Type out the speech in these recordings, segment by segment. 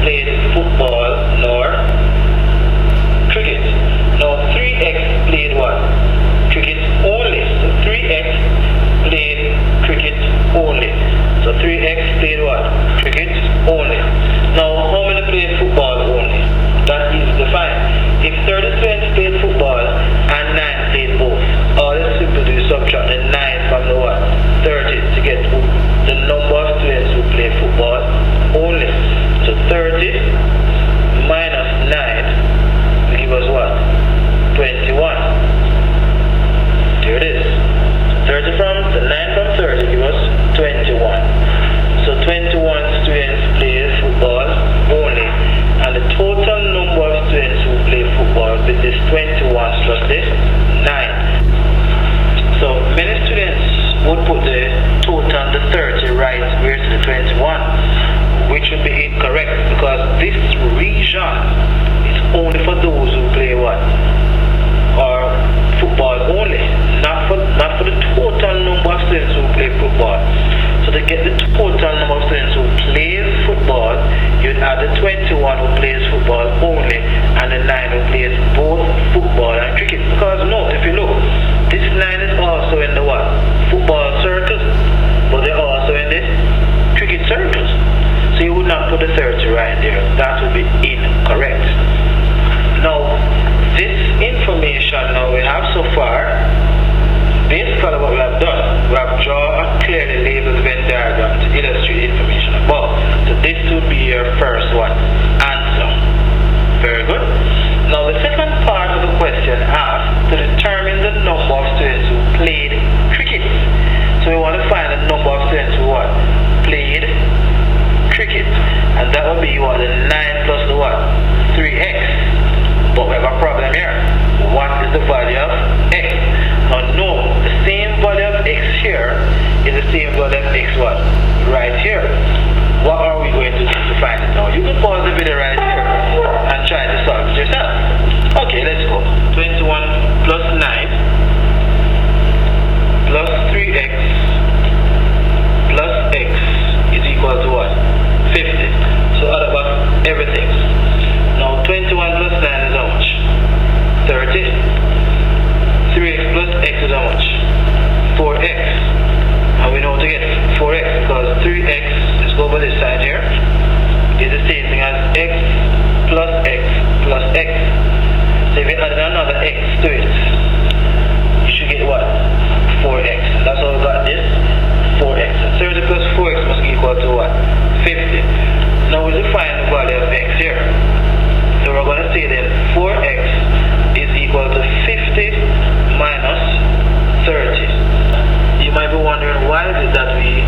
played football nor cricket. Now 3x played what? Cricket only. So 3x played cricket only. So 3x played what? Cricket only. Now how many played football only? That is defined. If 30 students played football and 9 played both, all you simply do is subtract the 9 from the what? 30 to get the number of students who play football only. So 30 minus 9 will give us what? 21. Here it is. 30 from the 9 from 30 give us 21. So 21 students play football only, and the total number of students who play football with this 21 plus this 9. So many students would put the total, the 30, right where to the 21, which would be incorrect because this region is only for those who play what? Or football only, not for the total number of students who play football. So to get the total number of students who play football, you'd add the 21 who plays football only and the 9 who plays both football and cricket. Because note, if you look, this 9 is also in the what? Football circles, but they're also in the cricket circles. So you would not put the 30 right there. That would be incorrect. Now, this information now we have so far, basically what we have done, we have drawn a clearly labeled Venn diagram to illustrate the information above. So this would be your first one, answer. Very good. Now the second part of the question asks to determine the number of students who played cricket. So we want to find the number of students who what? Played cricket. And that would be what? The 9 plus the what? 3x. But we have a problem here. What is the value of x? Now no, the same value of x here is the same value of x what? Right here. What are we going to do to find it now? You can pause the video right here and try to solve it yourself. Okay, let's go. 21 plus 9 plus 3x plus x is equal to what? 50. So add up everything. Now 21 plus 9 is how much? 30. 3x plus x is how much? 4x. And we know to get 4x because 3x, let's go over this side here, is the same thing as x plus x plus x. So if you add another x to it, you should get what? 4x. That's how we got this, 4x. And 30 plus 4x must be equal to what? 50. Now we define the value of x here. So we're going to say then 4x is equal to 50 minus 30. You might be wondering why is it that we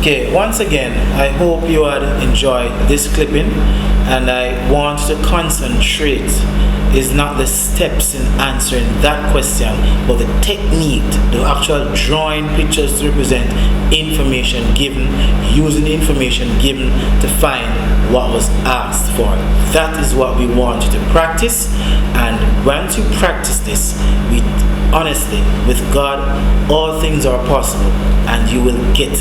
Okay, once again, I hope you had enjoyed this clipping, and I want to concentrate is not the steps in answering that question, but the technique, the actual drawing pictures to represent information given, using the information given to find what was asked for. That is what we want you to practice, and once you practice this, honestly, with God, all things are possible, and you will get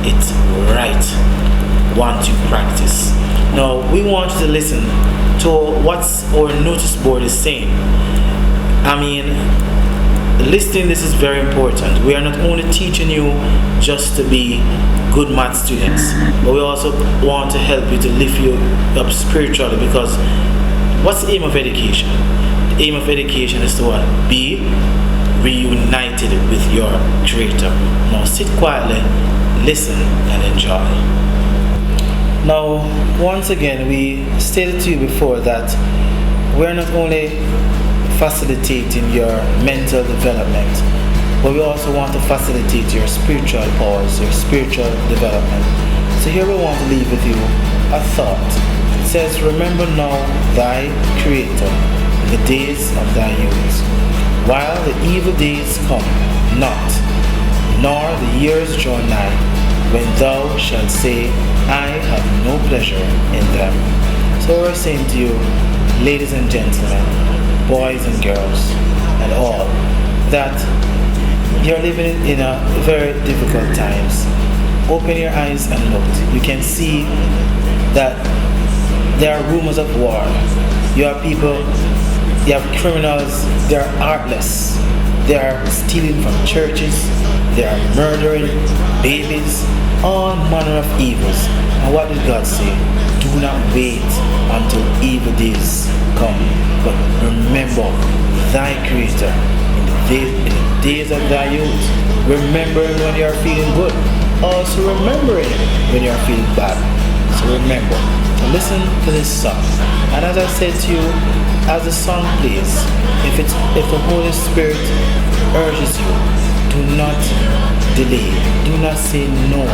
it right once you practice. Now, we want you to listen to what our notice board is saying. I mean, listening, this is very important. We are not only teaching you just to be good math students, but we also want to help you to lift you up spiritually, because what's the aim of education? The aim of education is to what? Be reunited with your Creator. Now sit quietly, listen, and enjoy. Now, once again, we stated to you before that we're not only facilitating your mental development, but we also want to facilitate your spiritual powers, your spiritual development. So here we want to leave with you a thought. It says, remember now thy Creator in the days of thy youth, while the evil days come not, nor the years draw nigh, when thou shalt say, I have no pleasure in them. So we're saying to you, ladies and gentlemen, boys and girls, and all, that you're living in a very difficult times. Open your eyes and look. You can see that there are rumors of war. You have people, you have criminals, they are heartless. They are stealing from churches, they are murdering babies, all manner of evils. And what did God say? Do not wait until evil days come, but remember thy Creator in the days of thy youth. Remembering when you are feeling good, also remembering when you are feeling bad. So remember to listen to this song. And as I said to you, as the song plays, if the Holy Spirit urges you, do not delay, do not say no,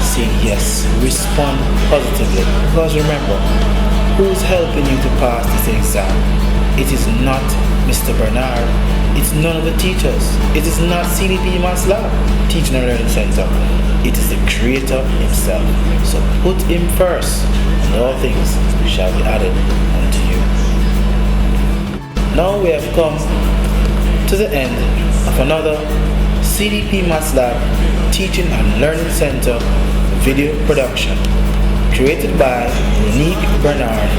say yes, respond positively. Because remember, who's helping you to pass this exam? It is not Mr. Bernard, it's none of the teachers, it is not CDP MATHS LAB Teaching and Learning Center, it is the Creator Himself. So put Him first, and all things shall be added unto you. Now we have come to the end of another CDP MATHS LAB Teaching and Learning Center video production created by Unique Bernard.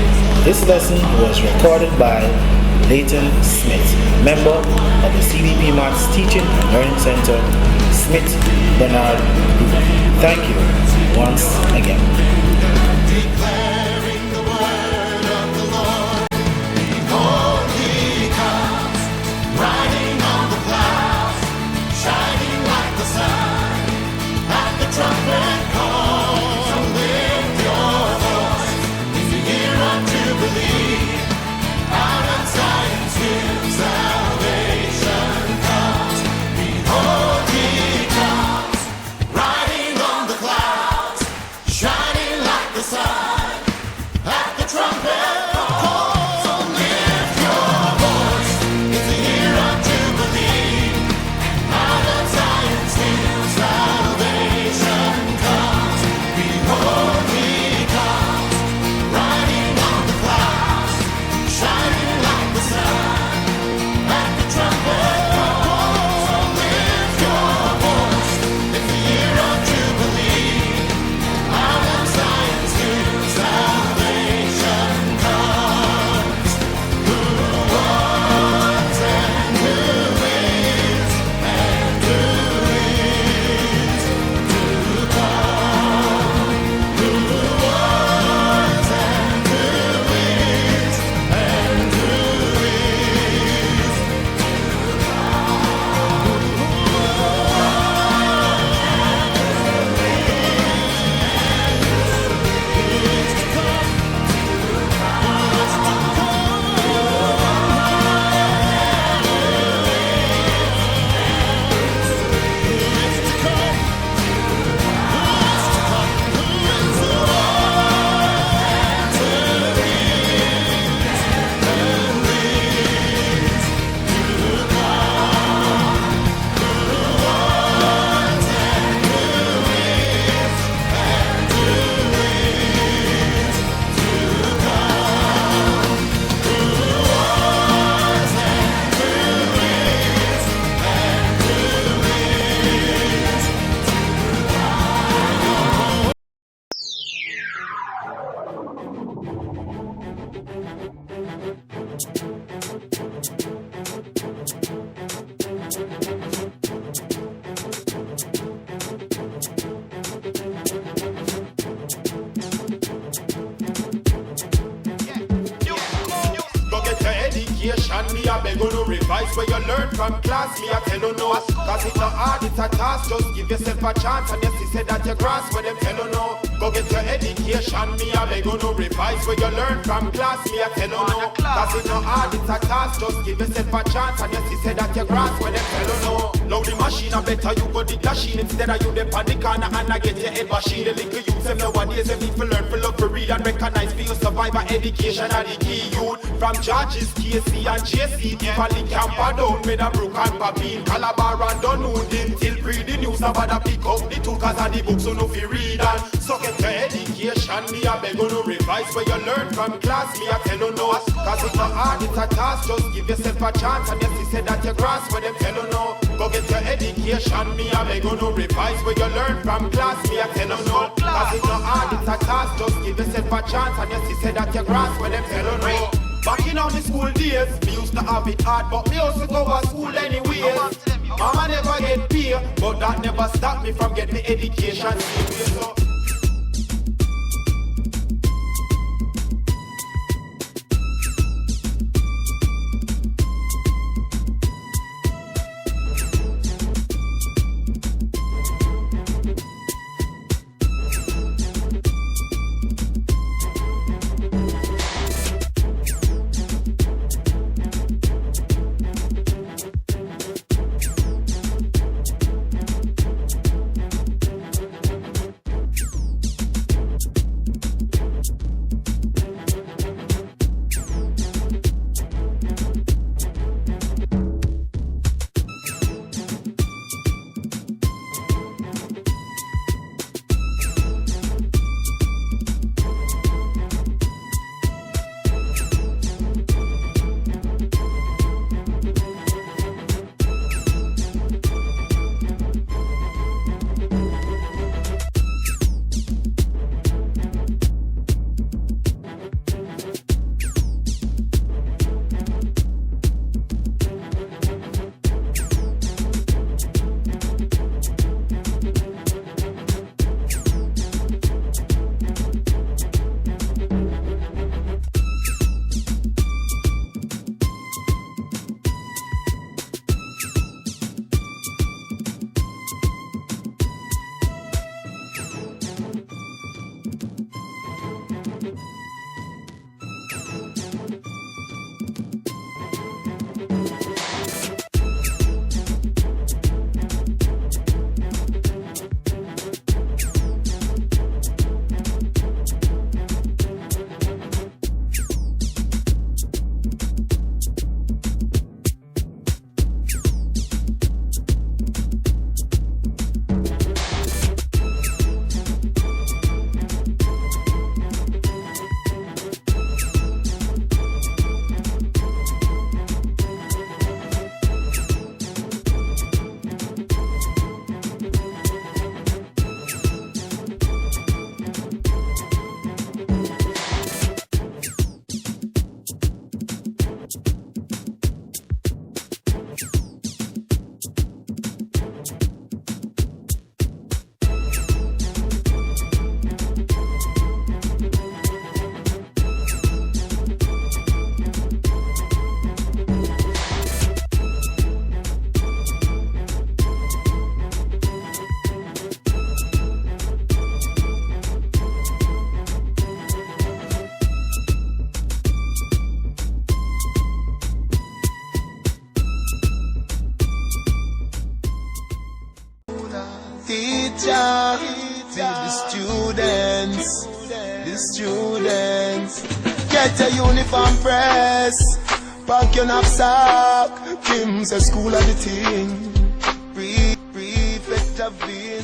This lesson was recorded by Leighton Smith, member of the CDP MATHS Teaching and Learning Center, Smith Bernard Group. Thank you once again. Shining like the sun. me I beg you no revise where you learn from class. Me I tell you no, cause it's not hard, it's a task. Just give yourself a chance and yes, you say that you grasp where them tell you no. Go get your education, me I beg you no revise where you learn from class. Me I tell you no, cause it's not hard, it's a task. Just give yourself a chance and yes, you say that you grasp where them tell you no. Load the machine, I better you go the machine instead of you dip on the corner and I get your head machine. The little youths them nowadays them need to learn, to love, to read and recognize for you survivor education and the key youth. From Georges, KC and JC, Pali Camper down, Meadowbrook and Papine, Calabar and Dunwoodin, till pre the news about the pick up the two cause of the books so no fi read and so get your education. Me I beg you no revise where you learn from class. Me I tell you no, cause it's not hard, it's a task. Just give yourself a chance and yes, you say that you grasp where them tell you no. Go get your education, me I beg you no revise where you learn from class. Me I tell you no, cause it's not hard, it's a task. Just give yourself a chance and yes, you say that you grasp where them tell you no. Back in all the school days, me used to have it hard, but me also go to school anyway. Mama never get paid, but that never stopped me from getting the education. So teacher, the students, get your uniform press, pack your knapsack, Kim's a school of the thing, prefect of the